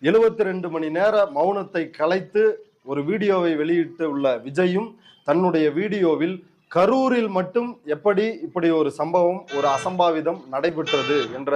72 மணி நேர மௌனத்தை கலைத்து ஒரு வீடியோவை வெளியிட்டு உள்ள விஜயும் தன்னுடைய வீடியோவில் கரூரில் மட்டும் எப்படி இப்படி ஒரு சம்பவம், ஒரு அசம்பாவிதம் நடைபெற்றது என்ற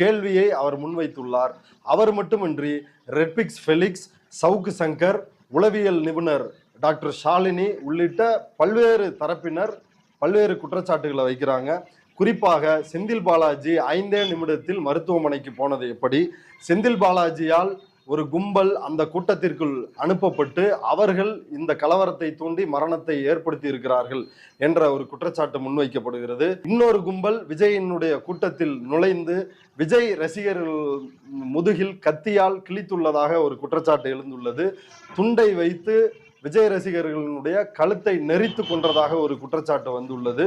கேள்வியை அவர் முன்வைத்துள்ளார். அவர் மட்டுமின்றி ரெட்பிக்ஸ் ஃபெலிக்ஸ், சவுக்கு சங்கர், உளவியல் நிபுணர் டாக்டர் ஷாலினி உள்ளிட்ட பல்வேறு தரப்பினர் பல்வேறு குற்றச்சாட்டுகளை வைக்கிறாங்க. குறிப்பாக செந்தில் பாலாஜி 5 நிமிடத்தில் மருத்துவமனைக்கு போனது எப்படி, செந்தில் பாலாஜியால் ஒரு கும்பல் அந்த கூட்டத்திற்குள் அனுப்பப்பட்டு அவர்கள் இந்த கலவரத்தை தூண்டி மரணத்தை ஏற்படுத்தி இருக்கிறார்கள் என்ற ஒரு குற்றச்சாட்டு முன்வைக்கப்படுகிறது. இன்னொரு கும்பல் விஜயினுடைய கூட்டத்தில் நுழைந்து விஜய் ரசிகர்கள் முதுகில் கத்தியால் கிழித்துள்ளதாக ஒரு குற்றச்சாட்டு எழுந்துள்ளது. துண்டை வைத்து விஜய் ரசிகர்களுடைய கழுத்தை நெரித்து கொன்றதாக ஒரு குற்றச்சாட்டு வந்துள்ளது.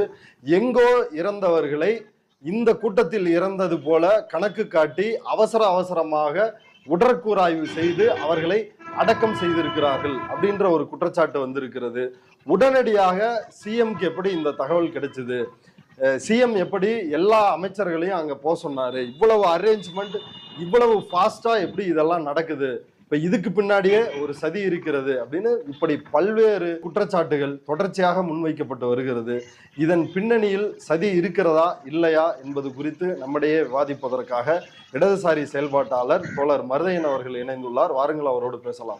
எங்கோ இறந்தவர்களை இந்த கூட்டத்தில் இறந்தது போல கணக்கு காட்டி அவசரமாக உடற்கூறாய்வு செய்து அவர்களை அடக்கம் செய்திருக்கிறார்கள் அப்படின்ற ஒரு குற்றச்சாட்டு வந்திருக்கிறது. உடனடியாக சிஎம்க்கு எப்படி இந்த தகவல் கிடைச்சது, சிஎம் எப்படி எல்லா அமைச்சர்களையும் அங்க போக சொன்னாரு, இவ்வளவு அரேஞ்ச்மெண்ட் இவ்வளவு ஃபாஸ்டா எப்படி இதெல்லாம் நடக்குது, இப்ப இதுக்கு பின்னாடியே ஒரு சதி இருக்கிறது அப்படின்னு இப்படி பல்வேறு குற்றச்சாட்டுகள் தொடர்ச்சியாக முன்வைக்கப்பட்டு வருகிறது. இதன் பின்னணியில் சதி இருக்கிறதா இல்லையா என்பது குறித்து நம்மிடையே விவாதிப்பதற்காக இடதுசாரி செயல்பாட்டாளர் தோழர் மருதையன் அவர்கள் இணைந்துள்ளார். வாருங்கள், அவரோடு பேசலாம்.